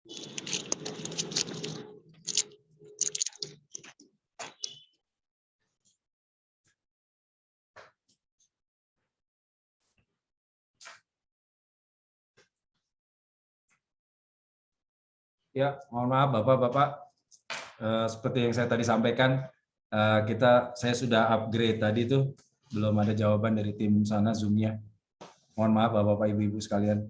Ya, mohon maaf Bapak-bapak. Seperti yang saya tadi sampaikan, saya sudah upgrade tadi tuh, belum ada jawaban dari tim sana Zoom-nya. Mohon maaf Bapak-bapak, Ibu-ibu sekalian.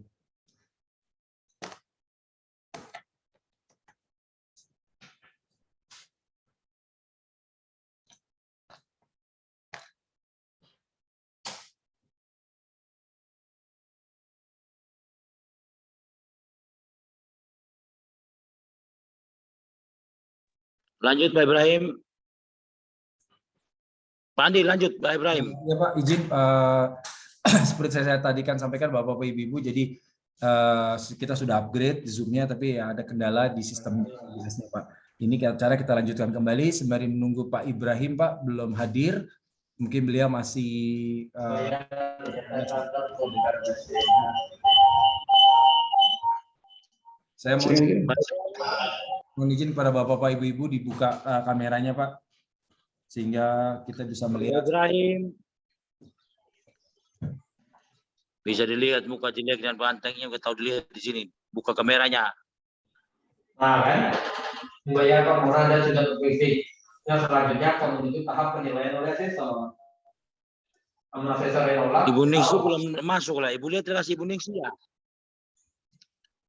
Lanjut Pak Ibrahim. Pak Andi, lanjut Pak Ibrahim. Ya Pak, izin seperti saya tadi kan sampaikan Bapak-bapak Ibu-ibu, jadi kita sudah upgrade Zoom-nya, tapi ya ada kendala di sistem Pak. Ini cara kita lanjutkan kembali sembari menunggu Pak Ibrahim, Pak belum hadir. Mungkin beliau masih saya mohon izin kepada Bapak-bapak Ibu-ibu dibuka kameranya Pak, sehingga kita bisa melihat. Ibrahim. Bisa dilihat muka jelek dan bantengnya, kita tahu dilihat di sini. Buka kameranya. Nah kan, membayar laporan dan sudah tervisi. Yang selanjutnya akan menuju tahap penilaian oleh asesor. Asesor yang menolak. Ibu Ningsi belum masuk lah. Ibu lihat kasih Ibu Ningsi ya.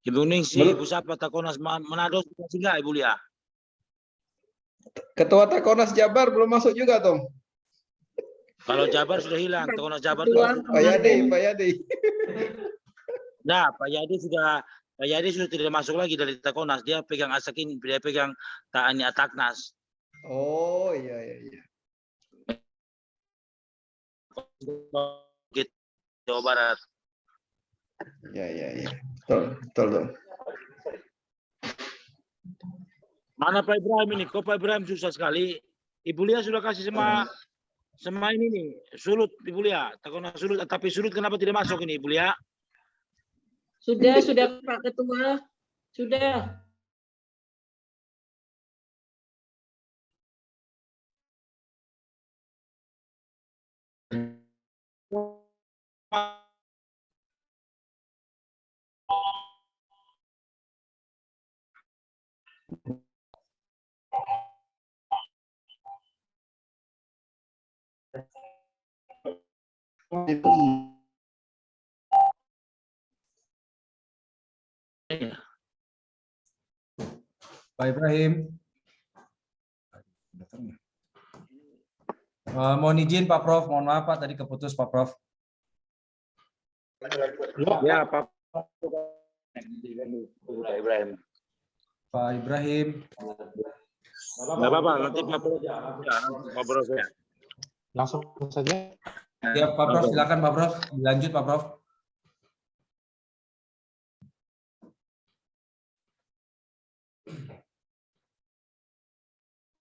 Ibu Ningsi, Ibu siapa Takonas Manado masih enggak Ibu lihat? Ketua Takonas Jabar belum masuk juga, Tom. Kalau Jabar sudah hilang, Takonas Jabar itu Pak Yadi, Pak Yadi. Nah, Pak Yadi sudah tidak masuk lagi dari Takonas. Dia pegang Asakin, dia pegang Tani Ataknas. Oh iya iya iya. Jawa Barat. Ya ya ya. Betul. Mana Pak Ibrahim ini? Kok Pak Ibrahim susah sekali? Ibu Lia sudah kasih sama ini nih, Sulut Ibu Lia. Takonas Sulut, tapi Sulut kenapa tidak masuk ini Ibu Lia? Sudah Pak Ketua. Sudah. Pak Ibrahim. Mohon izin Pak Prof, mohon maaf Pak, tadi keputus Pak Prof. Ya, Pak Ibrahim. Pak Ibrahim. Enggak apa-apa, nanti Pak Prof ya. Langsung saja. Ya Pak Prof, silakan Pak Prof, dilanjut Pak Prof.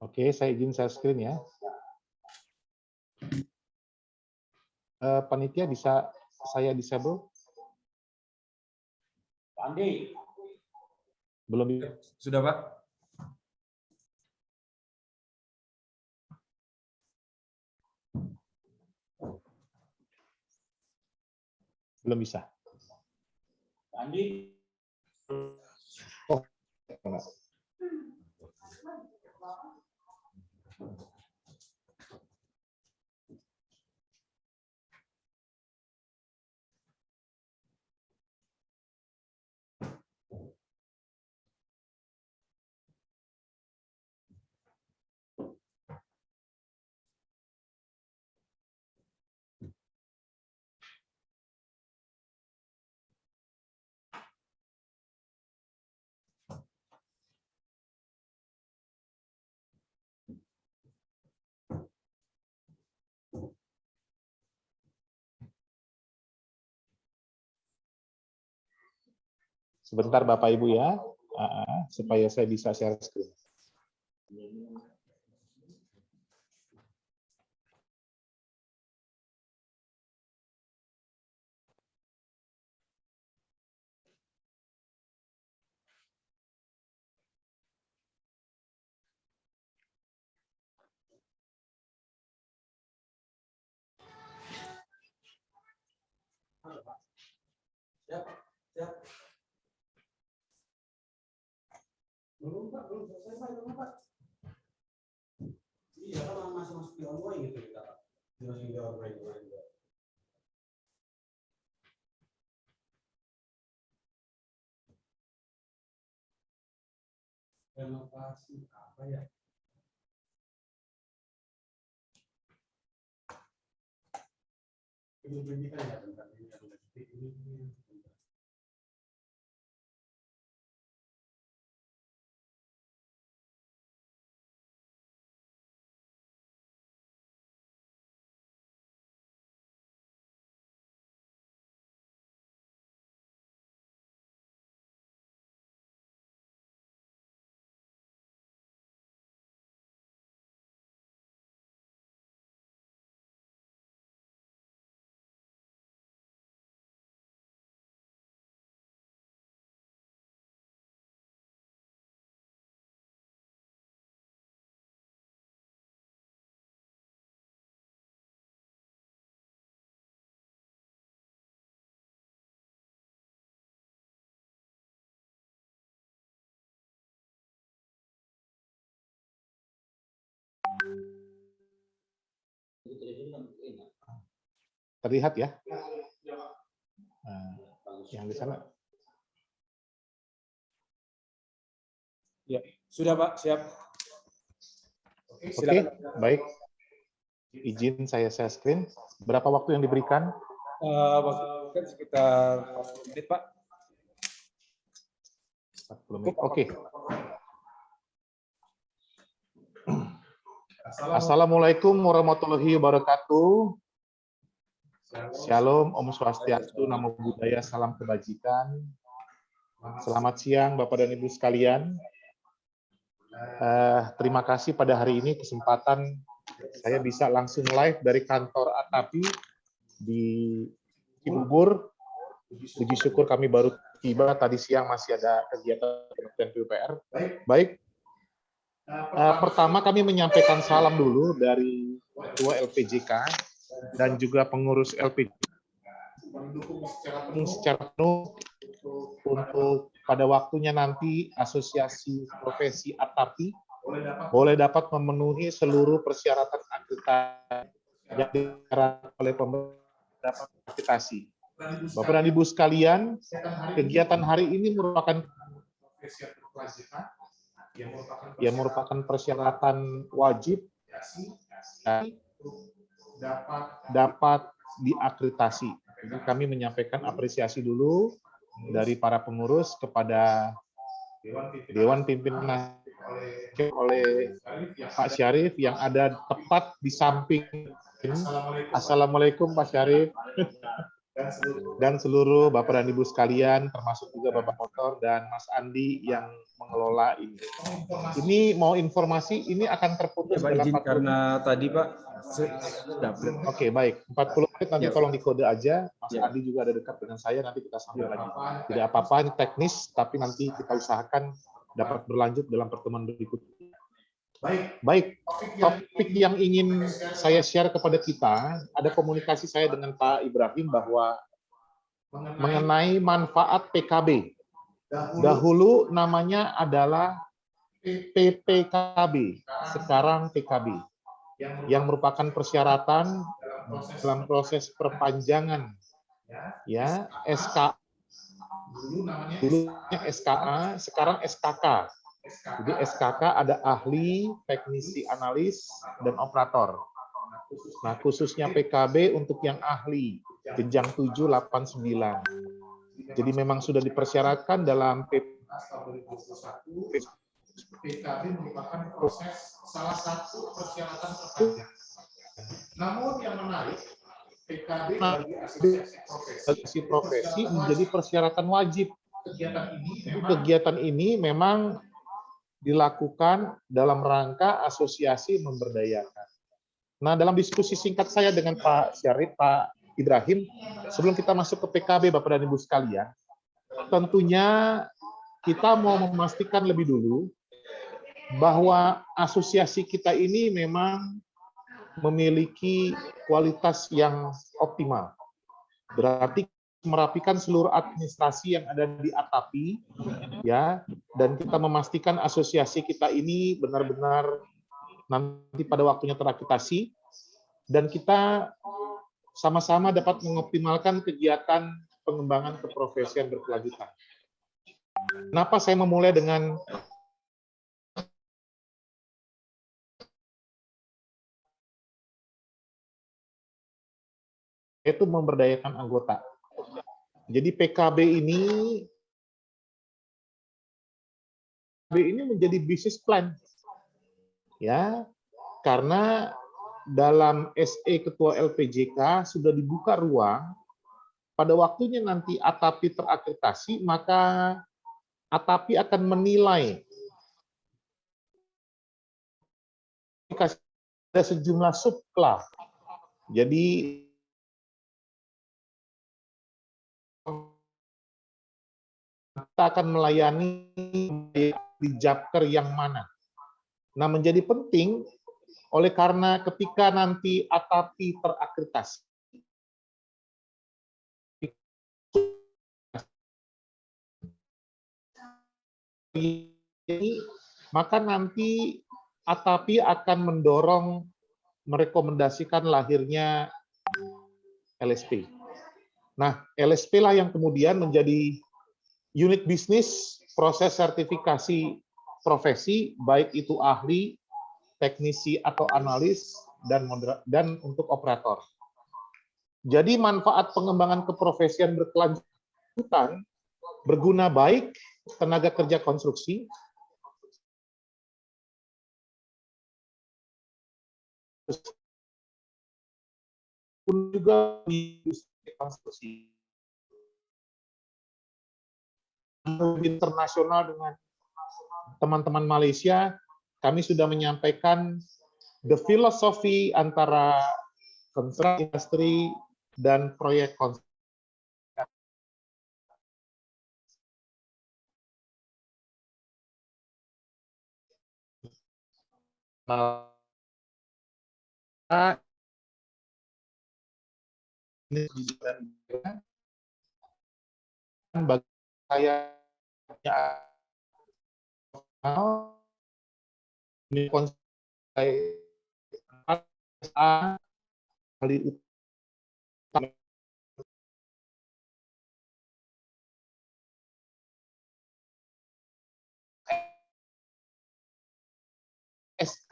Oke, saya izin share screen ya. Panitia bisa saya disable? Andi. Belum. Sudah Pak? Belum bisa. Andi. Oh, enggak. Sebentar Bapak Ibu ya, supaya saya bisa share screen. Terlihat ya? Nah, yang di sana. Ya, sudah Pak, siap. Oke, Silakan. baik. Izin saya share screen. Berapa waktu yang diberikan? Waktu kan sekitar 40 menit Pak. 40 menit. Oke. Assalamualaikum warahmatullahi wabarakatuh. Shalom, Om Swastiastu, Namo Buddhaya, salam kebajikan. Selamat siang Bapak dan Ibu sekalian. Terima kasih pada hari ini kesempatan saya bisa langsung live dari kantor Atapi di Cibubur. Puji syukur kami baru tiba, tadi siang masih ada kegiatan Kementerian PUPR. Baik. Pertama kami menyampaikan salam dulu dari Ketua LPJK dan juga pengurus LPJK secara penuh untuk pada waktunya nanti Asosiasi Profesi Atapi boleh dapat memenuhi seluruh persyaratan akreditasi yang diharapkan oleh pemerintah akreditasi. Bapak dan Ibu sekalian, kegiatan hari ini merupakan persyaratan wajib dapat diakreditasi. Jadi kami menyampaikan apresiasi dulu dari para pengurus kepada Dewan Pimpinan oleh Pak Syarif yang ada tepat di samping. Assalamualaikum Pak Syarif. Dan seluruh Bapak dan Ibu sekalian, termasuk juga Bapak Motor dan Mas Andi yang mengelola ini. Ini mau informasi, ini akan terputus Pak, dalam izin 40 karena tadi Pak. Oke, baik. 40 menit nanti tolong dikode aja. Mas Ya. Andi juga ada dekat dengan saya, nanti kita sambung lagi. Tidak apa-apa, ini teknis, tapi nanti kita usahakan dapat berlanjut dalam pertemuan berikutnya. Baik, topik yang ingin saya share kepada kita, ada komunikasi saya dengan Pak Ibrahim bahwa mengenai manfaat PKB. Dahulu namanya adalah PPKB, sekarang PKB, yang merupakan persyaratan dalam proses perpanjangan ya SK. Dulu SKA, sekarang SKK. Jadi SKK ada ahli, teknisi, analis, dan operator. Nah, khususnya PKB untuk yang ahli, jenjang 7, 8, 9. Jadi memang sudah dipersyaratkan dalam PKB merupakan proses salah satu persyaratan perpanjangan. Namun yang menarik, PKB bagi asosiasi profesi menjadi persyaratan wajib. Kegiatan ini memang dilakukan dalam rangka asosiasi memberdayakan. Nah, dalam diskusi singkat saya dengan Pak Syarif, Pak Ibrahim, sebelum kita masuk ke PKB, Bapak dan Ibu sekalian, tentunya kita mau memastikan lebih dulu bahwa asosiasi kita ini memang memiliki kualitas yang optimal. Berarti merapikan seluruh administrasi yang ada di Atapi, ya, dan kita memastikan asosiasi kita ini benar-benar nanti pada waktunya terakreditasi, dan kita sama-sama dapat mengoptimalkan kegiatan pengembangan keprofesian berkelanjutan. Kenapa saya memulai dengan itu memberdayakan anggota. Jadi PKB ini menjadi bisnis plan, ya, karena dalam SE Ketua LPJK sudah dibuka ruang pada waktunya nanti ATAPI terakreditasi, maka ATAPI akan menilai ada sejumlah subklas. Jadi kita akan melayani di Japker yang mana. Nah, menjadi penting oleh karena ketika nanti ATAPI terakreditasi, maka nanti ATAPI akan mendorong merekomendasikan lahirnya LSP. Nah, LSP lah yang kemudian menjadi unit bisnis proses sertifikasi profesi, baik itu ahli, teknisi atau analis, dan untuk operator. Jadi manfaat pengembangan keprofesian berkelanjutan berguna baik tenaga kerja konstruksi, pun juga di industri konstruksi internasional dengan teman-teman Malaysia. Kami sudah menyampaikan the philosophy antara construction industry dan proyek konstruksi. Bagi saya ini konsep SK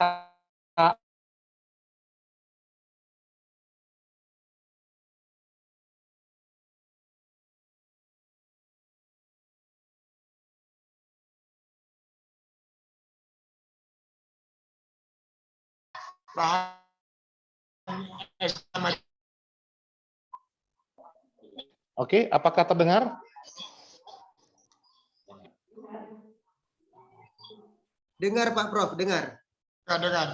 Oke, apakah terdengar? Dengar Pak Prof, dengar.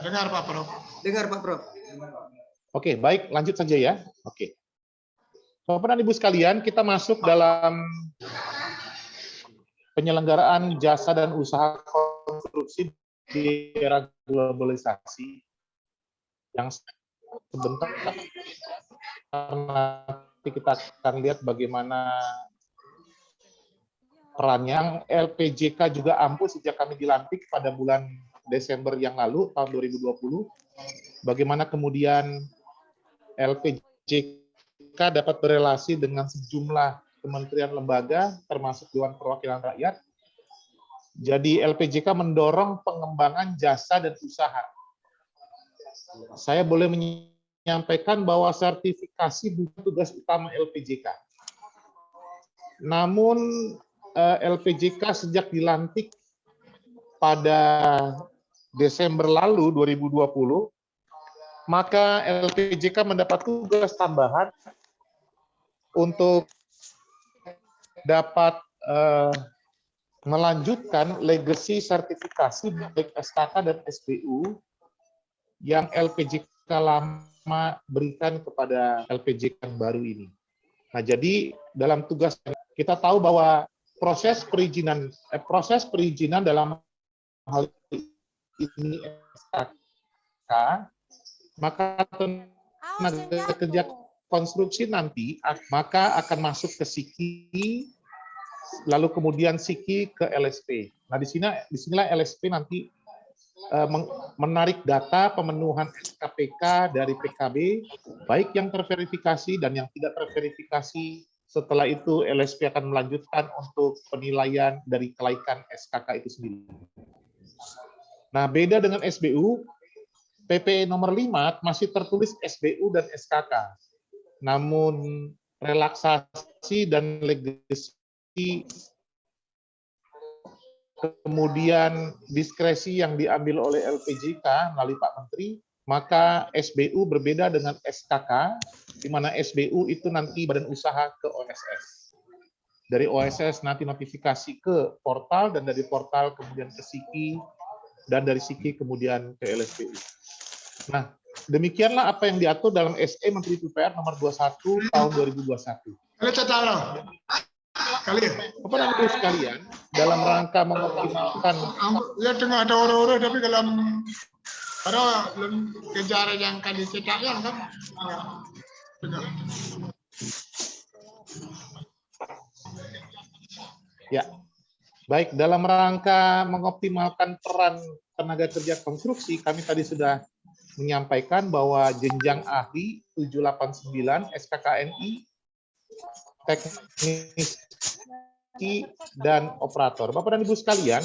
Dengar Pak Prof. Dengar Pak Prof. Oke, baik, lanjut saja ya. Oke. Bapak dan Ibu sekalian, kita masuk dalam penyelenggaraan jasa dan usaha konstruksi di era globalisasi yang sebentar nanti kita akan lihat bagaimana perannya. LPJK juga ampuh sejak kami dilantik pada bulan Desember yang lalu, tahun 2020. Bagaimana kemudian LPJK dapat berelasi dengan sejumlah kementerian lembaga, termasuk Dewan Perwakilan Rakyat. Jadi LPJK mendorong pengembangan jasa dan usaha. Saya boleh menyampaikan bahwa sertifikasi bukan tugas utama LPJK. Namun LPJK sejak dilantik pada Desember lalu 2020, maka LPJK mendapat tugas tambahan untuk dapat melanjutkan legasi sertifikasi baik SKK dan SBU yang LPJK lama berikan kepada LPJK yang baru ini. Nah, jadi dalam tugas kita tahu bahwa proses perizinan dalam hal ini SKK, maka tenaga kerja konstruksi nanti maka akan masuk ke SIKI, lalu kemudian SIKI ke LSP. Nah, disinilah LSP nanti menarik data pemenuhan SKPK dari PKB, baik yang terverifikasi dan yang tidak terverifikasi. Setelah itu LSP akan melanjutkan untuk penilaian dari kelaikan SKK itu sendiri. Nah, beda dengan SBU, PP nomor 5 masih tertulis SBU dan SKK. Namun relaksasi dan legasi, kemudian diskresi yang diambil oleh LPJK melalui Pak Menteri, maka SBU berbeda dengan SKK, di mana SBU itu nanti badan usaha ke OSS. Dari OSS nanti notifikasi ke portal, dan dari portal kemudian ke SIKI, dan dari SIKI kemudian ke LSPU. Nah, demikianlah apa yang diatur dalam SE Menteri PUPR nomor 21 tahun 2021. Kepada Ibu sekalian, dalam rangka mengoptimalkan ya tengah ada orang-orang tapi dalam kejar yang kali cetaknya kan. Ya, baik, dalam rangka mengoptimalkan peran tenaga kerja konstruksi, kami tadi sudah menyampaikan bahwa jenjang ahli 789 SKKNI, teknisi, dan operator. Bapak dan Ibu sekalian,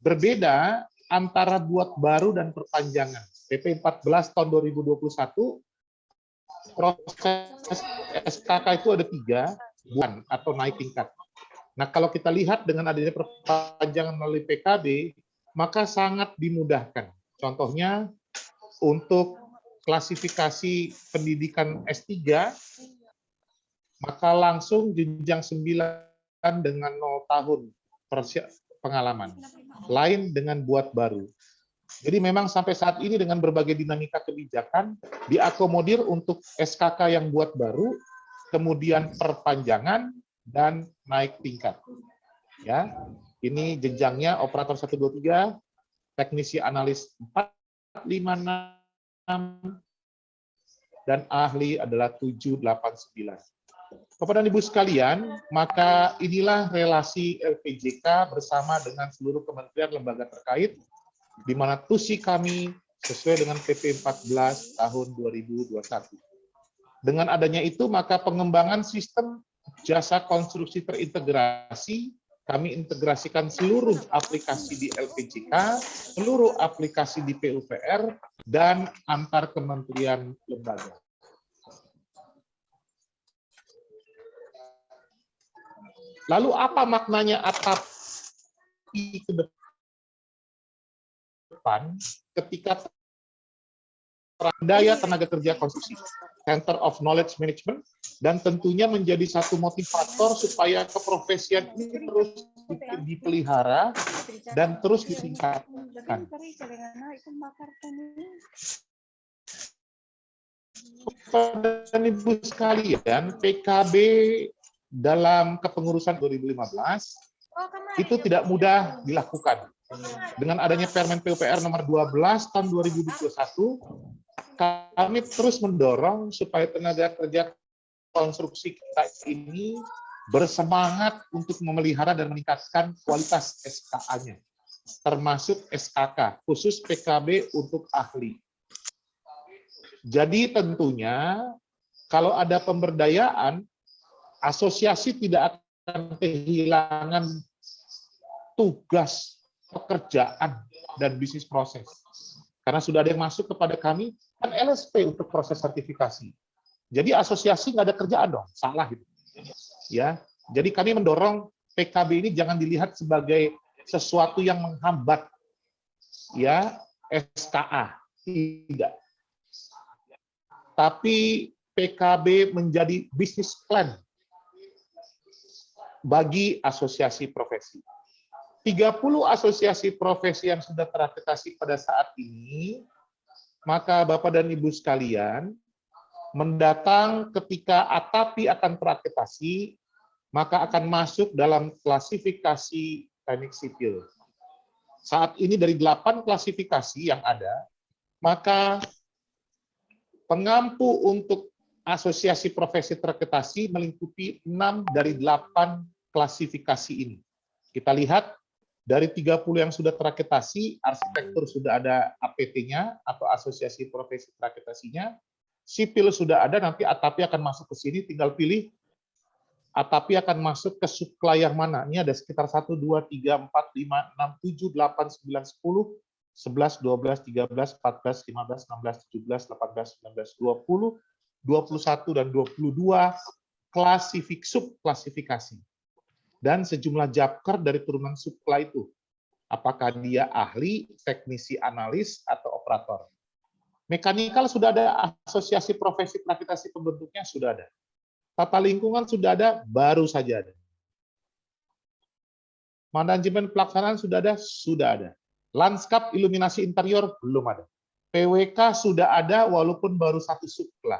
berbeda antara buat baru dan perpanjangan. PP 14 tahun 2021, proses SKK itu ada 3, buan atau naik tingkat. Nah, kalau kita lihat dengan adanya perpanjangan melalui PKB, maka sangat dimudahkan. Contohnya, untuk klasifikasi pendidikan S3, maka langsung jenjang 9 dengan 0 tahun pengalaman. Lain dengan buat baru. Jadi memang sampai saat ini dengan berbagai dinamika kebijakan, diakomodir untuk SKK yang buat baru, kemudian perpanjangan, dan naik tingkat. Ya, ini jenjangnya operator 123, teknisi analis 456, dan ahli adalah 789. Bapak dan Ibu sekalian, maka inilah relasi LPJK bersama dengan seluruh kementerian lembaga terkait, di mana tusi kami sesuai dengan PP 14 tahun 2021. Dengan adanya itu, maka pengembangan sistem jasa konstruksi terintegrasi, kami integrasikan seluruh aplikasi di LPJK, seluruh aplikasi di PUPR, dan antar kementerian lembaga. Lalu apa maknanya atap ke depan ketika daya tenaga kerja konstruksi, Center of Knowledge Management, dan tentunya menjadi satu motivator supaya keprofesian ini terus dipelihara dan terus ditingkatkan. Dan Ibu sekalian, PKB dalam kepengurusan 2015 itu tidak mudah dilakukan. Dengan adanya Permen PUPR nomor 12 tahun 2021, kami terus mendorong supaya tenaga kerja konstruksi kita ini bersemangat untuk memelihara dan meningkatkan kualitas SKA-nya, termasuk SKK, khusus PKB untuk ahli. Jadi tentunya kalau ada pemberdayaan, asosiasi tidak akan kehilangan tugas, pekerjaan, dan bisnis proses. Karena sudah ada yang masuk kepada kami, kan LSP untuk proses sertifikasi. Jadi asosiasi nggak ada kerjaan dong, salah gitu. Ya, jadi kami mendorong PKB ini jangan dilihat sebagai sesuatu yang menghambat ya SKA, tidak. Tapi PKB menjadi bisnis plan bagi asosiasi profesi. 30 asosiasi profesi yang sudah terakreditasi pada saat ini, maka Bapak dan Ibu sekalian, mendatang ketika ATAPI akan terakreditasi, maka akan masuk dalam klasifikasi teknik sipil. Saat ini dari 8 klasifikasi yang ada, maka pengampu untuk asosiasi profesi terakreditasi melingkupi 6 dari 8 klasifikasi ini. Kita lihat Dari 30 yang sudah terakreditasi, arsitektur sudah ada APT-nya atau Asosiasi Profesi Terakreditasinya, sipil sudah ada, nanti Atapi akan masuk ke sini, tinggal pilih Atapi akan masuk ke subkla yang mana. Ini ada sekitar 1, 2, 3, 4, 5, 6, 7, 8, 9, 10, 11, 12, 13, 14, 15, 16, 17, 18, 19, 20, 21, dan 22 subklasifikasi. Dan sejumlah Japker dari turunan subkla itu. Apakah dia ahli, teknisi, analis, atau operator. Mekanikal sudah ada, asosiasi profesi terakreditasi pembentuknya sudah ada. Tata lingkungan sudah ada, baru saja ada. Manajemen pelaksanaan sudah ada, sudah ada. Lanskap iluminasi interior belum ada. PWK sudah ada walaupun baru 1 subkla.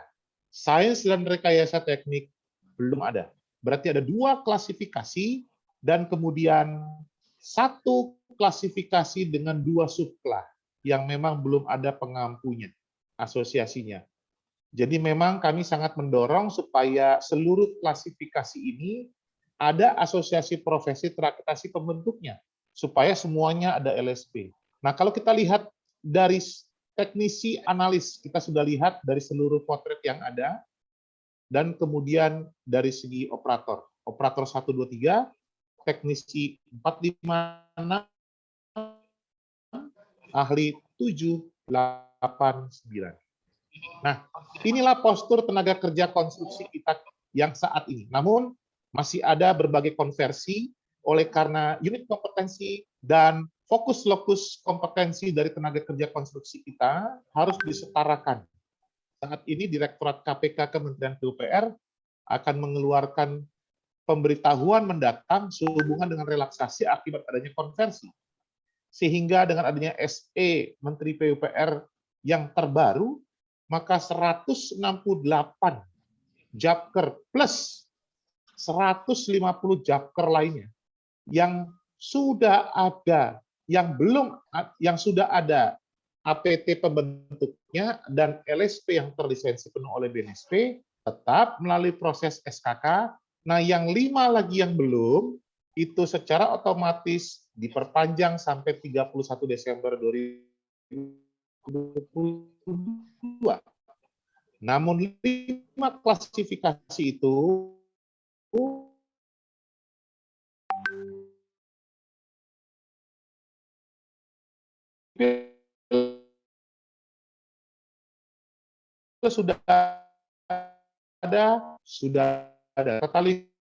Sains dan rekayasa teknik belum ada. Berarti ada 2 klasifikasi dan kemudian 1 klasifikasi dengan 2 subkla yang memang belum ada pengampunya, asosiasinya. Jadi memang kami sangat mendorong supaya seluruh klasifikasi ini ada asosiasi profesi terakreditasi pembentuknya, supaya semuanya ada LSP. Nah, kalau kita lihat dari teknisi analis, kita sudah lihat dari seluruh potret yang ada, dan kemudian dari segi operator. Operator 1, 2, 3, teknisi 4, 5, 6, ahli 7, 8, 9. Nah, inilah postur tenaga kerja konstruksi kita yang saat ini. Namun, masih ada berbagai konversi oleh karena unit kompetensi dan fokus lokus kompetensi dari tenaga kerja konstruksi kita harus disetarakan. Saat ini Direktorat KPK Kementerian PUPR akan mengeluarkan pemberitahuan mendatang sehubungan dengan relaksasi akibat adanya konversi. Sehingga dengan adanya SE Menteri PUPR yang terbaru, maka 168 Japker plus 150 Japker lainnya yang sudah ada, yang sudah ada APT pembentuknya dan LSP yang terlisensi penuh oleh BNSP tetap melalui proses SKK. Nah, yang 5 lagi yang belum itu secara otomatis diperpanjang sampai 31 Desember 2022. Namun 5 klasifikasi itu sudah ada tata lingkungan